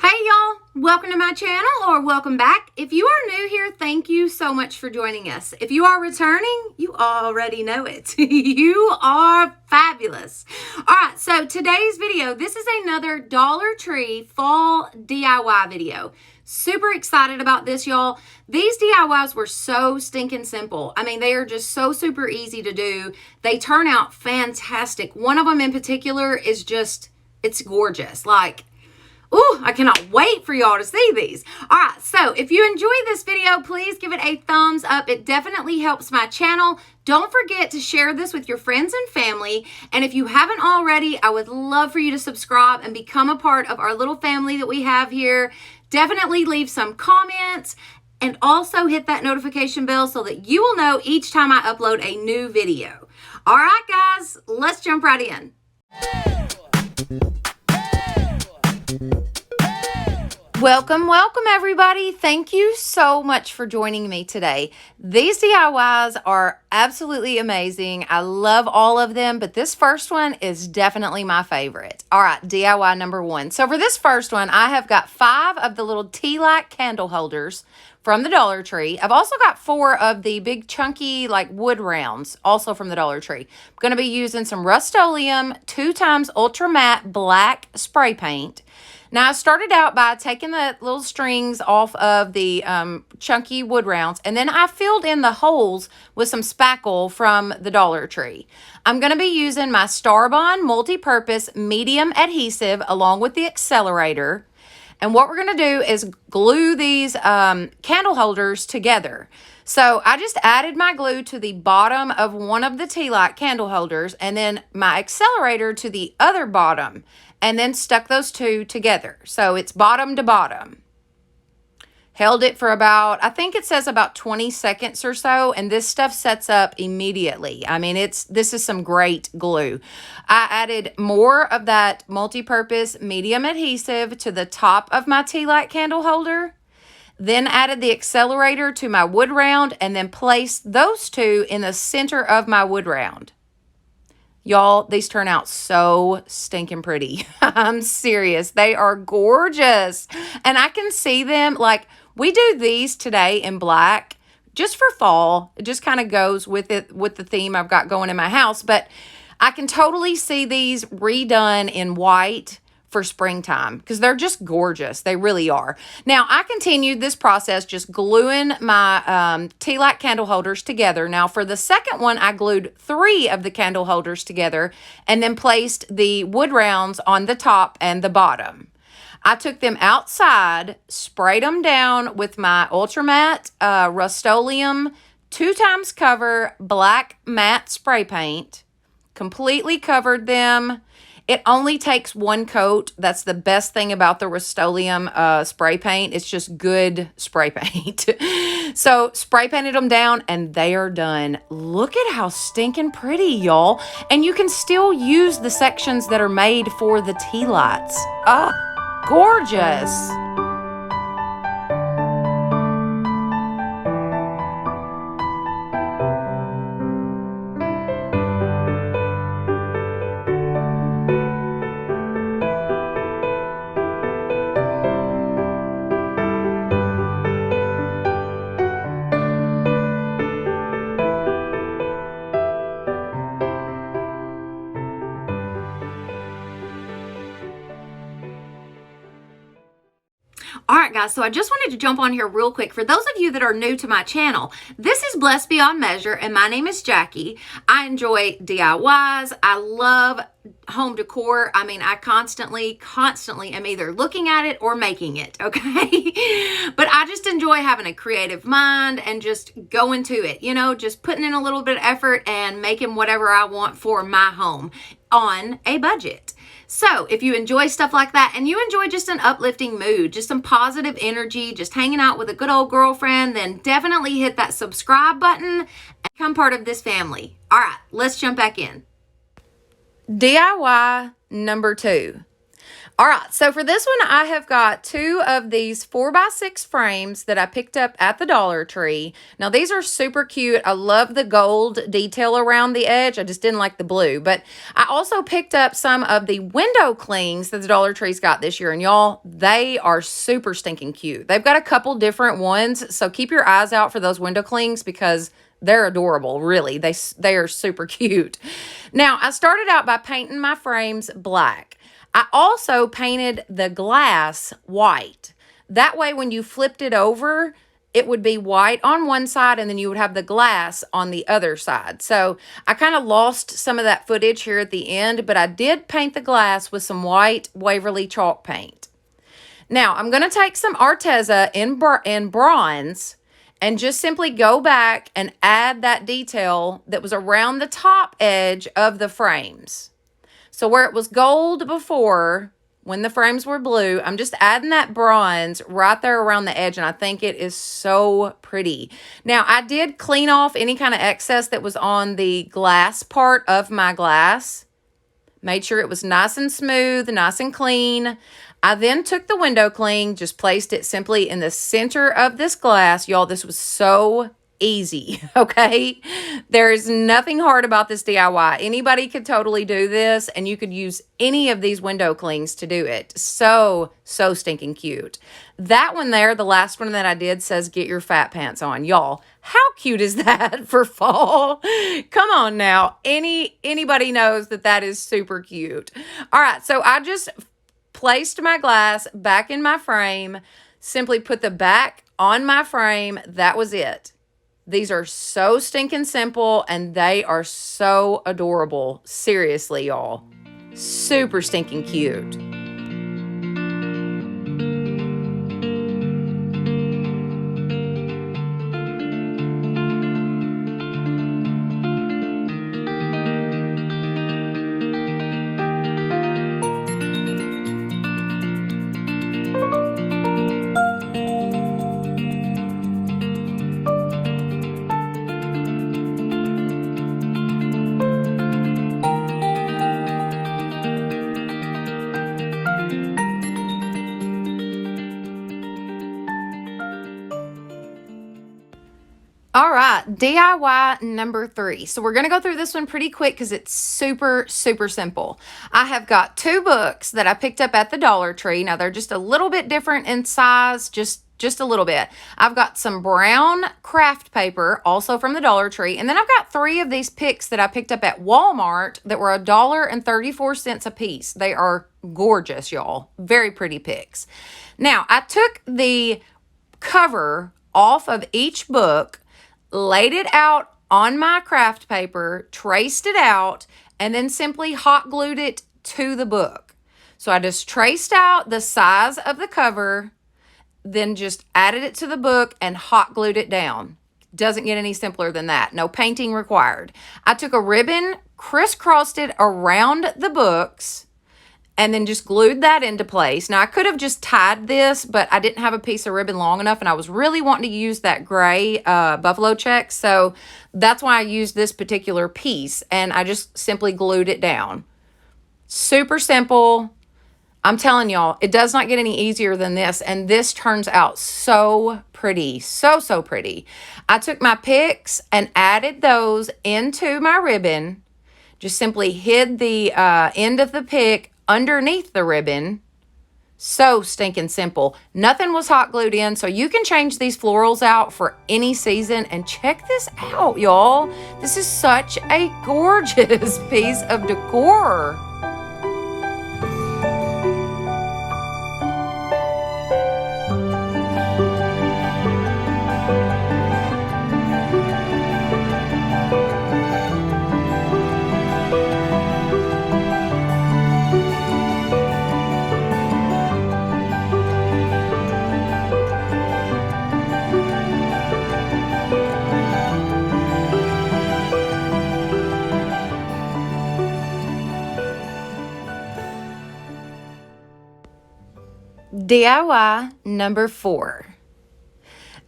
Hey y'all, welcome to my channel or welcome back. If you are new here, thank you so much for joining us. If you are returning, you already know it. You are fabulous. All right, so today's video, this is another Dollar Tree fall DIY video. Super excited about this, y'all. These DIYs were so stinking simple. I mean, they are just so super easy to do. They turn out fantastic. One of them in particular is just, it's gorgeous. Like, ooh, I cannot wait for y'all to see these. All right, so if you enjoyed this video, please give it a thumbs up. It definitely helps my channel. Don't forget to share this with your friends and family. And if you haven't already, I would love for you to subscribe and become a part of our little family that we have here. Definitely leave some comments and also hit that notification bell so that you will know each time I upload a new video. All right, guys, let's jump right in. Welcome everybody. Thank you so much for joining me today. These DIYs are absolutely amazing. I love all of them, but this first one is definitely my favorite. All right, DIY number one. So for this first one, I have got 5 of the little tea-light candle holders from the Dollar Tree. I've also got 4 of the big chunky like wood rounds, also from the Dollar Tree. I'm going to be using some Rust-Oleum 2x Ultra Matte Black spray paint. Now, I started out by taking the little strings off of the chunky wood rounds, and then I filled in the holes with some spackle from the Dollar Tree. I'm going to be using my Starbond multi-purpose medium adhesive along with the accelerator. And what we're going to do is glue these candle holders together. So I just added my glue to the bottom of one of the tea light candle holders and then my accelerator to the other bottom and then stuck those two together. So it's bottom to bottom. Held it for about, I think it says about 20 seconds or so, and this stuff sets up immediately. I mean, this is some great glue. I added more of that multi-purpose medium adhesive to the top of my tea light candle holder, then added the accelerator to my wood round, and then placed those two in the center of my wood round. Y'all, these turn out so stinking pretty. I'm serious. They are gorgeous. And I can see them, like, we do these today in black just for fall. It just kind of goes with it, with the theme I've got going in my house. But I can totally see these redone in white for springtime because they're just gorgeous. They really are. Now, I continued this process just gluing my tea light candle holders together. Now, for the second one, I glued 3 of the candle holders together and then placed the wood rounds on the top and the bottom. I took them outside, sprayed them down with my Ultra Matte Rust-Oleum 2x cover black matte spray paint, completely covered them. It only takes 1 coat. That's the best thing about the Rust-Oleum spray paint. It's just good spray paint. So spray painted them down and they are done. Look at how stinking pretty, y'all. And you can still use the sections that are made for the tea lights. Oh, gorgeous. All right, guys, so I just wanted to jump on here real quick. For those of you that are new to my channel, this is Blessed Beyond Measure, and my name is Jackie. I enjoy DIYs. I love home decor. I mean, I constantly am either looking at it or making it, okay? But I just enjoy having a creative mind and just going to it, you know, just putting in a little bit of effort and making whatever I want for my home on a budget. So if you enjoy stuff like that and you enjoy just an uplifting mood, just some positive energy, just hanging out with a good old girlfriend, then definitely hit that subscribe button and become part of this family. All right, let's jump back in. DIY number 2. All right, so for this one, I have got 2 of these 4x6 frames that I picked up at the Dollar Tree. Now, these are super cute. I love the gold detail around the edge. I just didn't like the blue. But I also picked up some of the window clings that the Dollar Tree's got this year. And y'all, they are super stinking cute. They've got a couple different ones, so keep your eyes out for those window clings because they're adorable, really. They are super cute. Now, I started out by painting my frames black. I also painted the glass white. That way, when you flipped it over, it would be white on one side and then you would have the glass on the other side. So I kind of lost some of that footage here at the end, but I did paint the glass with some white Waverly chalk paint. Now, I'm going to take some Arteza in bronze and just simply go back and add that detail that was around the top edge of the frames. So where it was gold before, when the frames were blue, I'm just adding that bronze right there around the edge, and I think it is so pretty. Now, I did clean off any kind of excess that was on the glass part of my glass. Made sure it was nice and smooth, nice and clean. I then took the window cling, just placed it simply in the center of this glass. Y'all, this was so easy, okay? There is nothing hard about this DIY. Anybody could totally do this, and you could use any of these window clings to do it. So stinking cute. That one there, the last one that I did, says get your fat pants on. Y'all, how cute is that for fall? Come on now. Anybody knows that that is super cute. All right, so I just placed my glass back in my frame, simply put the back on my frame. That was it. These are so stinking simple, and they are so adorable. Seriously, y'all. Super stinking cute. All right, DIY number 3. So we're going to go through this one pretty quick because it's super simple. I have got 2 books that I picked up at the Dollar Tree. Now, they're just a little bit different in size, just a little bit. I've got some brown craft paper, also from the Dollar Tree. And then I've got 3 of these picks that I picked up at Walmart that were $1.34 a piece. They are gorgeous, y'all. Very pretty picks. Now, I took the cover off of each book, laid it out on my craft paper, traced it out, and then simply hot glued it to the book. So I just traced out the size of the cover, then just added it to the book and hot glued it down. Doesn't get any simpler than that. No painting required. I took a ribbon, crisscrossed it around the books, and then just glued that into place. Now, I could have just tied this, but I didn't have a piece of ribbon long enough, and I was really wanting to use that gray buffalo check, so that's why I used this particular piece, and I just simply glued it down. Super simple. I'm telling y'all, it does not get any easier than this, and this turns out so pretty, so pretty. I took my picks and added those into my ribbon, just simply hid the end of the pick underneath the ribbon. So stinking simple. Nothing was hot glued in, so you can change these florals out for any season. And check this out, y'all. This is such a gorgeous piece of decor. DIY number 4.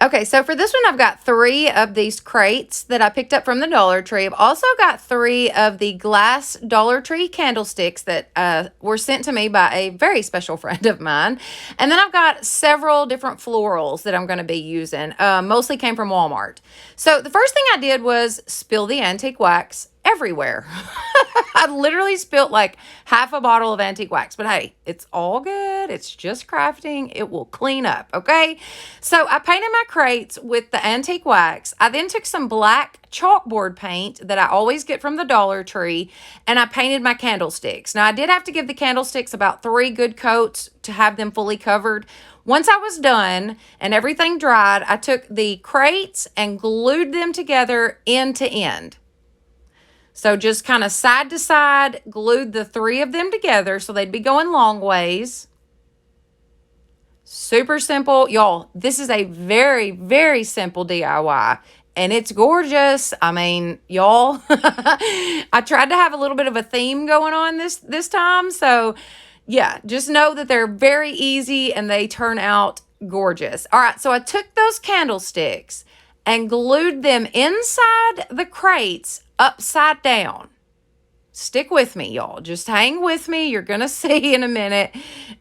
Okay, so for this one, I've got 3 of these crates that I picked up from the Dollar Tree. I've also got 3 of the glass Dollar Tree candlesticks that were sent to me by a very special friend of mine. And then I've got several different florals that I'm going to be using. Mostly came from Walmart. So the first thing I did was spill the antique wax everywhere. I literally spilt like half a bottle of antique wax, but hey, it's all good. It's just crafting. It will clean up, okay? So I painted my crates with the antique wax. I then took some black chalkboard paint that I always get from the Dollar Tree, and I painted my candlesticks. Now, I did have to give the candlesticks about 3 good coats to have them fully covered. Once I was done and everything dried, I took the crates and glued them together end to end. So just kind of side to side, glued the 3 of them together so they'd be going long ways. Super simple. Y'all, this is a very, very simple DIY. And it's gorgeous. I mean, y'all, I tried to have a little bit of a theme going on this time. So, yeah, just know that they're very easy and they turn out gorgeous. All right, so I took those candlesticks and glued them inside the crates upside down. Stick with me, y'all. Just hang with me. You're going to see in a minute.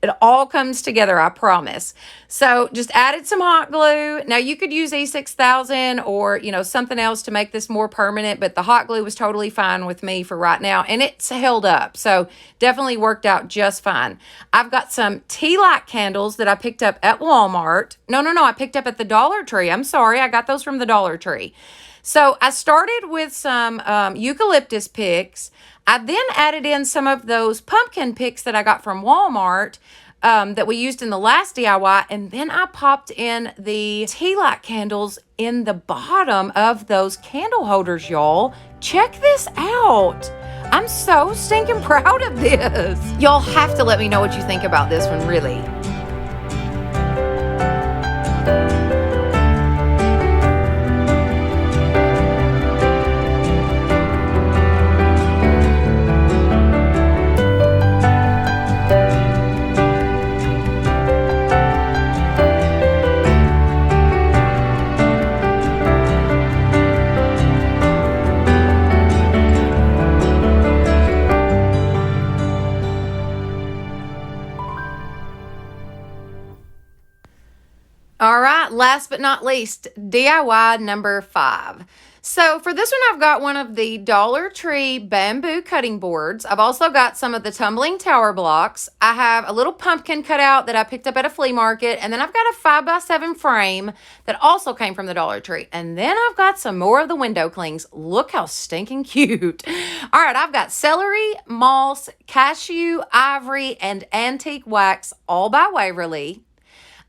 It all comes together, I promise. So just added some hot glue. Now, you could use E6000 or, something else to make this more permanent, but the hot glue was totally fine with me for right now, and it's held up. So definitely worked out just fine. I've got some tea light candles that I picked up at Walmart. No, I picked up at the Dollar Tree. I'm sorry. I got those from the Dollar Tree. So I started with some eucalyptus picks. I then added in some of those pumpkin picks that I got from Walmart that we used in the last DIY. And then I popped in the tea light candles in the bottom of those candle holders, y'all. Check this out. I'm so stinking proud of this. Y'all have to let me know what you think about this one, really. All right, last but not least, DIY number 5. So for this one, I've got one of the Dollar Tree bamboo cutting boards. I've also got some of the tumbling tower blocks. I have a little pumpkin cutout that I picked up at a flea market. And then I've got a 5x7 frame that also came from the Dollar Tree. And then I've got some more of the window clings. Look how stinking cute. All right, I've got celery, moss, cashew, ivory, and antique wax, all by Waverly.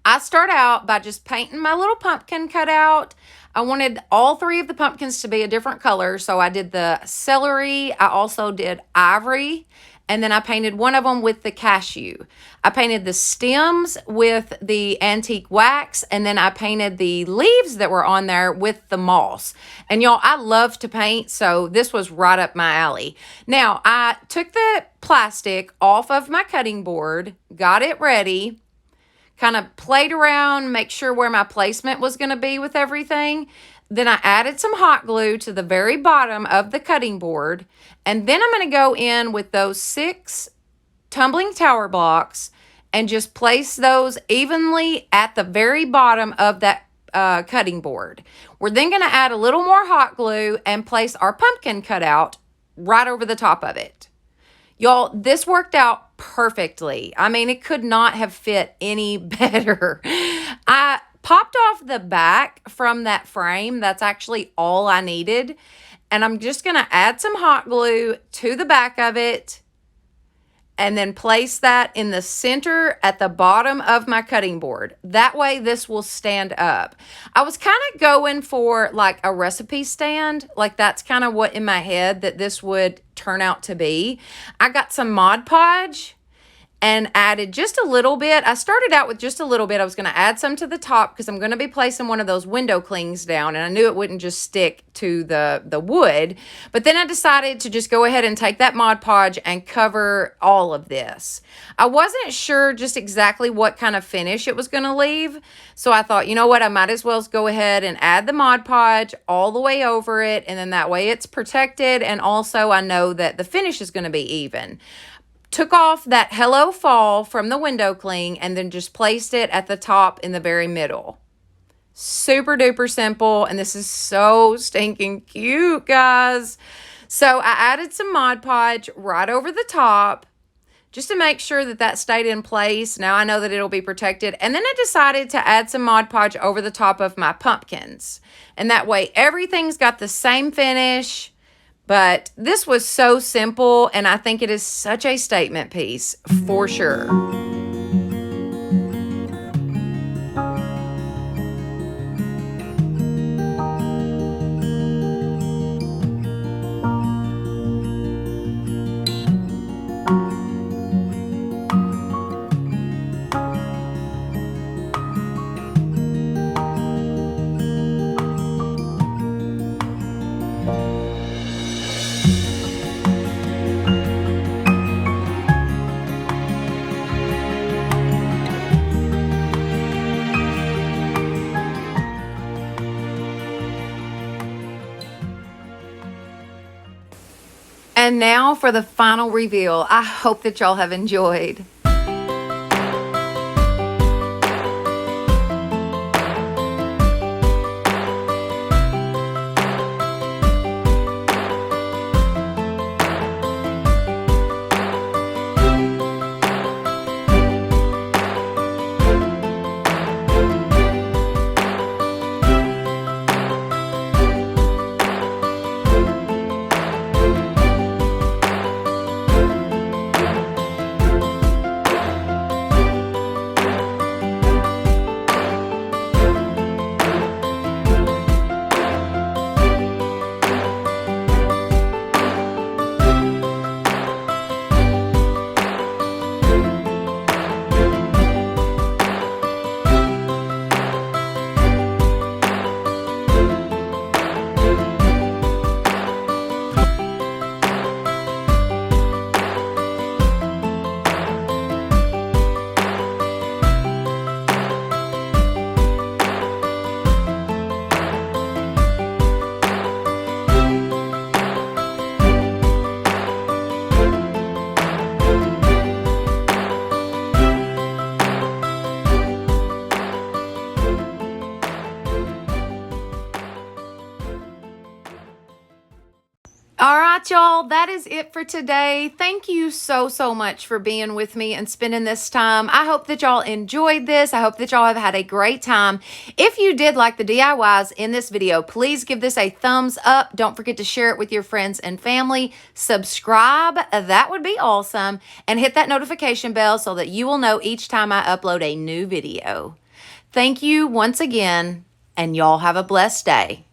I start out by just painting my little pumpkin cutout. I wanted all 3 of the pumpkins to be a different color, so I did the celery. I also did ivory, and then I painted one of them with the cashew. I painted the stems with the antique wax, and then I painted the leaves that were on there with the moss. And y'all, I love to paint, so this was right up my alley. Now, I took the plastic off of my cutting board, got it ready, kind of played around, make sure where my placement was going to be with everything. Then I added some hot glue to the very bottom of the cutting board. And then I'm going to go in with those 6 tumbling tower blocks and just place those evenly at the very bottom of that cutting board. We're then going to add a little more hot glue and place our pumpkin cutout right over the top of it. Y'all, this worked out perfectly. I mean, it could not have fit any better. I popped off the back from that frame. That's actually all I needed. And I'm just going to add some hot glue to the back of it and then place that in the center at the bottom of my cutting board. That way this will stand up. I was kind of going for like a recipe stand. Like that's kind of what in my head that this would turn out to be. I got some Mod Podge and added just a little bit. I started out with just a little bit. I was going to add some to the top because I'm going to be placing one of those window clings down, and I knew it wouldn't just stick to the wood. But then I decided to just go ahead and take that Mod Podge and cover all of this. I wasn't sure just exactly what kind of finish it was going to leave, so I thought, you know what, I might as well go ahead and add the Mod Podge all the way over it, and then that way it's protected, and also I know that the finish is going to be even. Took off that Hello Fall from the window cling and then just placed it at the top in the very middle. Super duper simple, and this is so stinking cute, guys. So I added some Mod Podge right over the top just to make sure that that stayed in place. Now I know that it'll be protected. And then I decided to add some Mod Podge over the top of my pumpkins. And that way everything's got the same finish. But this was so simple, and I think it is such a statement piece for sure. And now for the final reveal. I hope that y'all have enjoyed. All right, y'all, that is it for today. Thank you so much for being with me and spending this time. I hope that y'all enjoyed this. I hope that y'all have had a great time. If you did like the DIYs in this video, please give this a thumbs up. Don't forget to share it with your friends and family. Subscribe, that would be awesome. And hit that notification bell so that you will know each time I upload a new video. Thank you once again, and y'all have a blessed day.